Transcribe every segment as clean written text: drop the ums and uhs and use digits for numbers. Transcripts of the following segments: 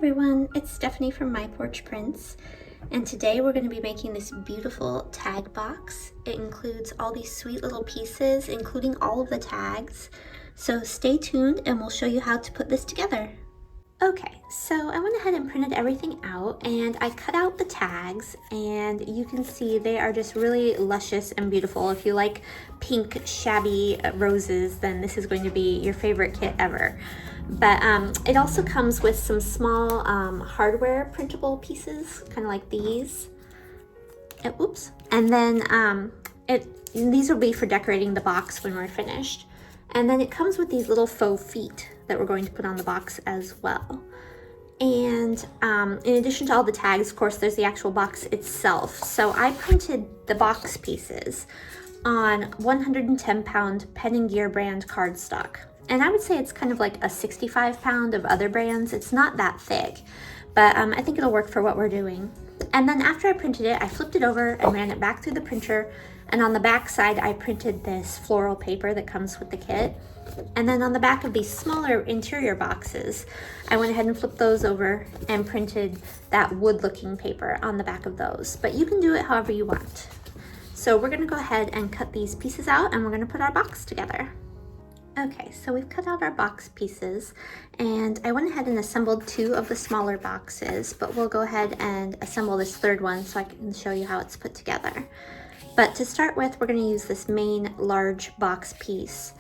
everyone, it's Stephanie from My Porch Prints, and today we're going to be making this beautiful tag box. It includes all these sweet little pieces, including all of the tags. So stay tuned and we'll show you how to put this together. Okay, so I went ahead and printed everything out and I cut out the tags, and you can see they are just really luscious and beautiful. If you like pink shabby roses, then this is going to be your favorite kit ever. But it also comes with some small hardware printable pieces, kind of like these. Oops. And then these will be for decorating the box when we're finished. And then it comes with these little faux feet that we're going to put on the box as well. And in addition to all the tags, of course, there's the actual box itself. So I printed the box pieces on 110-pound Pen+Gear brand cardstock. And I would say it's kind of like a 65-pound of other brands. It's not that thick, but I think it'll work for what we're doing. And then after I printed it, I flipped it over and ran it back through the printer. And on the back side, I printed this floral paper that comes with the kit. And then on the back of these smaller interior boxes, I went ahead and flipped those over and printed that wood-looking paper on the back of those. But you can do it however you want. So we're gonna go ahead and cut these pieces out and we're gonna put our box together. Okay, so we've cut out our box pieces and I went ahead and assembled 2 of the smaller boxes, but we'll go ahead and assemble this third one so I can show you how it's put together. But to start with, we're going to use this main large box piece.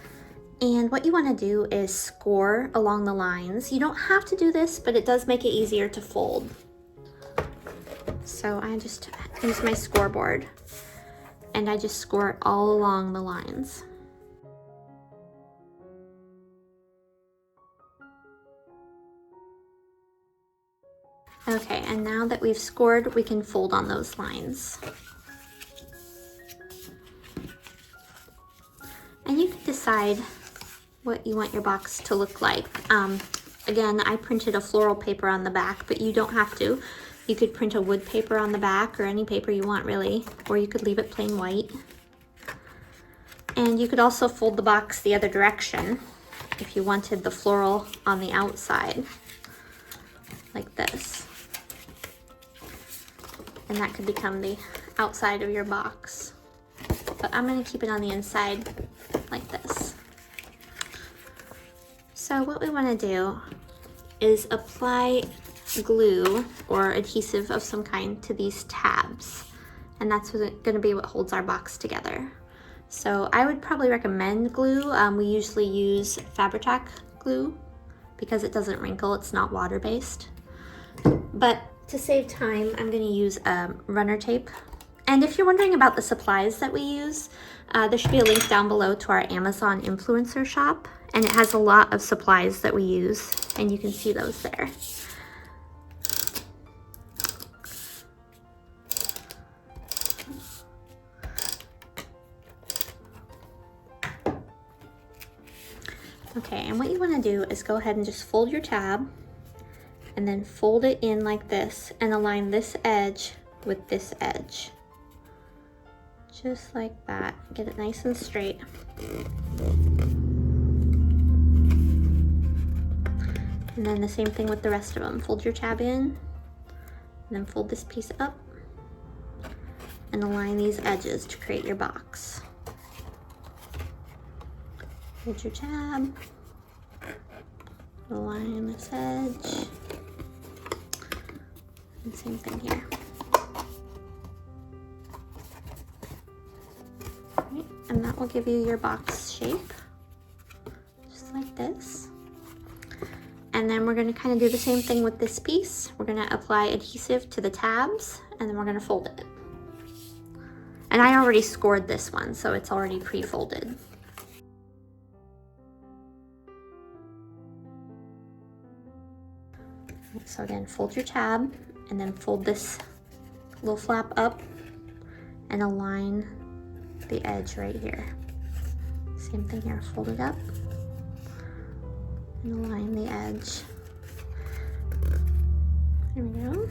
And what you want to do is score along the lines. You don't have to do this, but it does make it easier to fold. So I just use my scoreboard and I just score it all along the lines. Okay, and now that we've scored, we can fold on those lines. And you can decide what you want your box to look like. Again, I printed a floral paper on the back, but you don't have to. You could print a wood paper on the back or any paper you want really, or you could leave it plain white. And you could also fold the box the other direction if you wanted the floral on the outside, like this. And that could become the outside of your box. But I'm going to keep it on the inside like this. So what we want to do is apply glue or adhesive of some kind to these tabs. And that's going to be what holds our box together. So I would probably recommend glue. We usually use Fabri-Tac glue because it doesn't wrinkle, it's not water-based. But to save time, I'm going to use runner tape. And if you're wondering about the supplies that we use, there should be a link down below to our Amazon influencer shop, and it has a lot of supplies that we use, and you can see those there. Okay, and what you want to do is go ahead and just fold your tab and then fold it in like this and align this edge with this edge. Just like that. Get it nice and straight. And then the same thing with the rest of them. Fold your tab in, and then fold this piece up, and align these edges to create your box. Fold your tab, align this edge, and same thing here. And that will give you your box shape, just like this. And then we're going to kind of do the same thing with this piece. We're going to apply adhesive to the tabs, and then we're going to fold it. And I already scored this one, so it's already pre-folded. So again, fold your tab, and then fold this little flap up, and align the edge right here. Same thing here, fold it up and align the edge. There we go.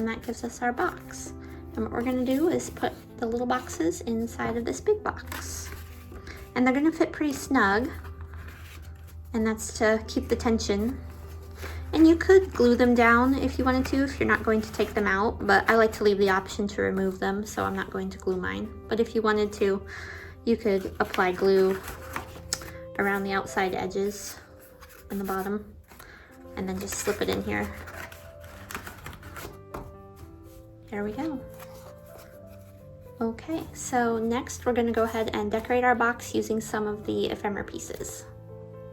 and that gives us our box. And what we're gonna do is put the little boxes inside of this big box. And they're gonna fit pretty snug, and that's to keep the tension. And you could glue them down if you wanted to, if you're not going to take them out, but I like to leave the option to remove them, so I'm not going to glue mine. But if you wanted to, you could apply glue around the outside edges and the bottom, and then just slip it in here. There we go. Okay, so next we're gonna go ahead and decorate our box using some of the ephemera pieces.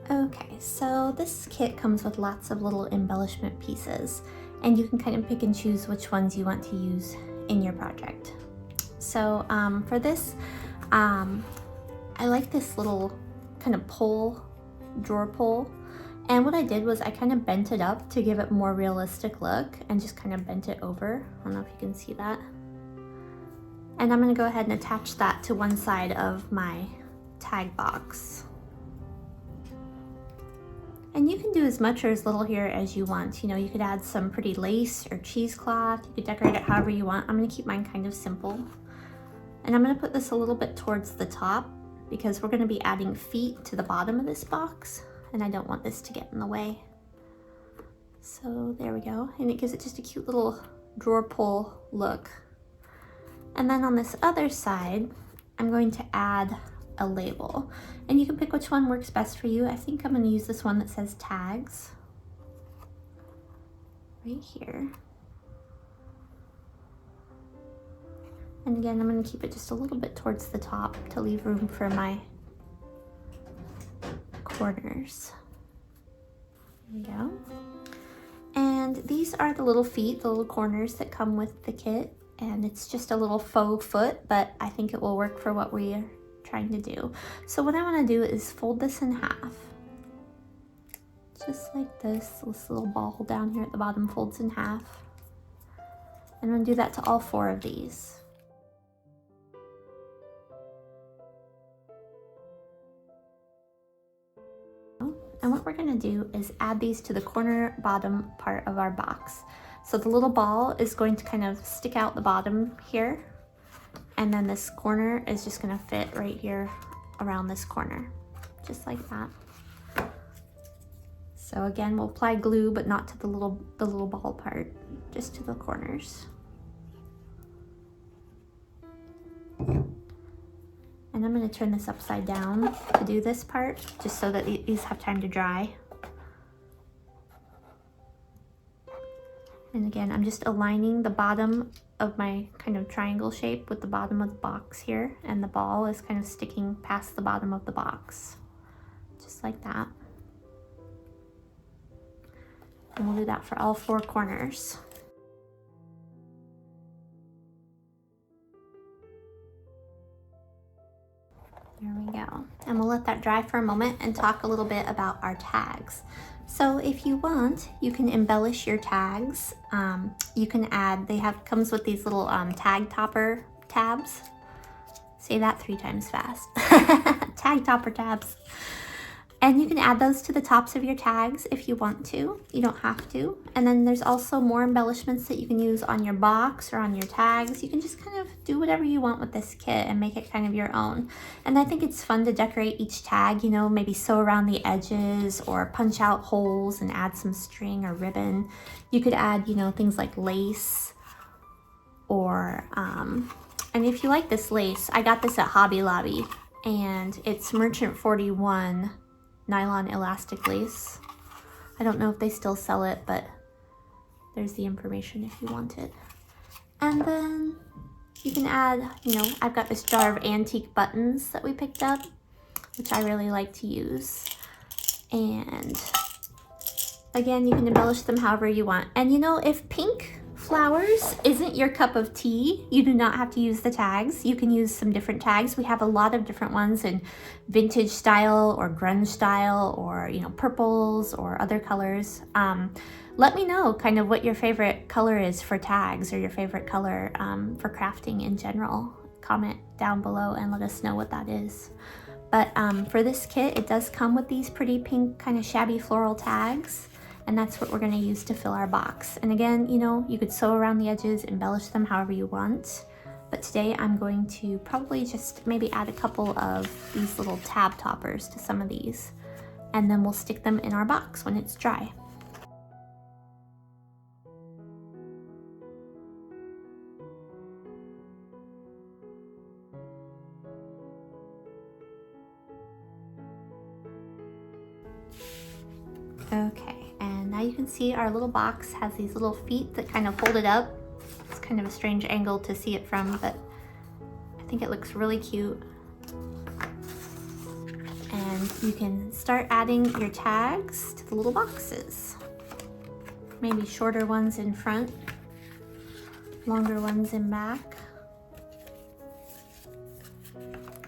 Okay, so this kit comes with lots of little embellishment pieces, and you can kind of pick and choose which ones you want to use in your project. So for this, I like this little kind of drawer pull. And what I did was I kind of bent it up to give it more realistic look and just kind of bent it over. I don't know if you can see that. And I'm gonna go ahead and attach that to one side of my tag box. And you can do as much or as little here as you want. You know, you could add some pretty lace or cheesecloth. You could decorate it however you want. I'm gonna keep mine kind of simple. And I'm gonna put this a little bit towards the top because we're gonna be adding feet to the bottom of this box, and I don't want this to get in the way. So there we go. And it gives it just a cute little drawer pull look. And then on this other side, I'm going to add a label, and you can pick which one works best for you. I think I'm going to use this one that says tags right here. And again, I'm going to keep it just a little bit towards the top to leave room for my corners. There we go. And these are the little feet, the little corners that come with the kit, and it's just a little faux foot, but I think it will work for what we are trying to do. So what I want to do is fold this in half, just like this. This little ball down here at the bottom folds in half, and I'm going to do that to all 4 of these. And what we're going to do is add these to the corner bottom part of our box. So the little ball is going to kind of stick out the bottom here, and then this corner is just going to fit right here around this corner, just like that. So again, we'll apply glue, but not to the little ball part, just to the corners. And I'm going to turn this upside down to do this part, just so that these have time to dry. And again, I'm just aligning the bottom of my kind of triangle shape with the bottom of the box here, and the ball is kind of sticking past the bottom of the box, just like that. And we'll do that for all 4 corners. There we go. And we'll let that dry for a moment and talk a little bit about our tags. So if you want, you can embellish your tags. You can add, comes with these little tag topper tabs. Say that 3 times fast. Tag topper tabs. And you can add those to the tops of your tags if you want to. You don't have to. And then there's also more embellishments that you can use on your box or on your tags. You can just kind of do whatever you want with this kit and make it kind of your own. And I think it's fun to decorate each tag, you know, maybe sew around the edges or punch out holes and add some string or ribbon. You could add, you know, things like lace or, and if you like this lace, I got this at Hobby Lobby, and it's Merchant 41 nylon elastic lace. I don't know if they still sell it, but there's the information if you want it. And then you can add, you know, I've got this jar of antique buttons that we picked up, which I really like to use. And again, you can embellish them however you want. And you know, if pink flowers isn't your cup of tea, you do not have to use the tags. You can use some different tags. We have a lot of different ones in vintage style or grunge style, or, you know, purples or other colors. Let me know kind of what your favorite color is for tags, or your favorite color for crafting in general. Comment down below and let us know what that is. But for this kit, it does come with these pretty pink kind of shabby floral tags. and that's what we're going to use to fill our box. And again, you know, you could sew around the edges, embellish them however you want. But today I'm going to probably just maybe add a couple of these little tab toppers to some of these, and then we'll stick them in our box when it's dry. Okay, and now you can see our little box has these little feet that kind of hold it up. It's kind of a strange angle to see it from, but I think it looks really cute. And you can start adding your tags to the little boxes. Maybe shorter ones in front, longer ones in back.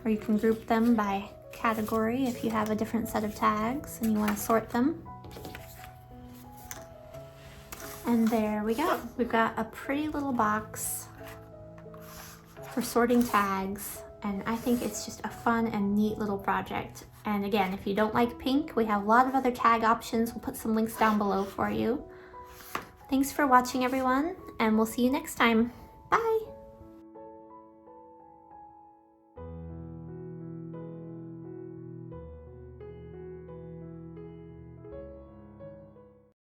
Or you can group them by category if you have a different set of tags and you want to sort them. And there we go. We've got a pretty little box for sorting tags, and I think it's just a fun and neat little project. And again, if you don't like pink, we have a lot of other tag options. We'll put some links down below for you. Thanks for watching, everyone, and we'll see you next time.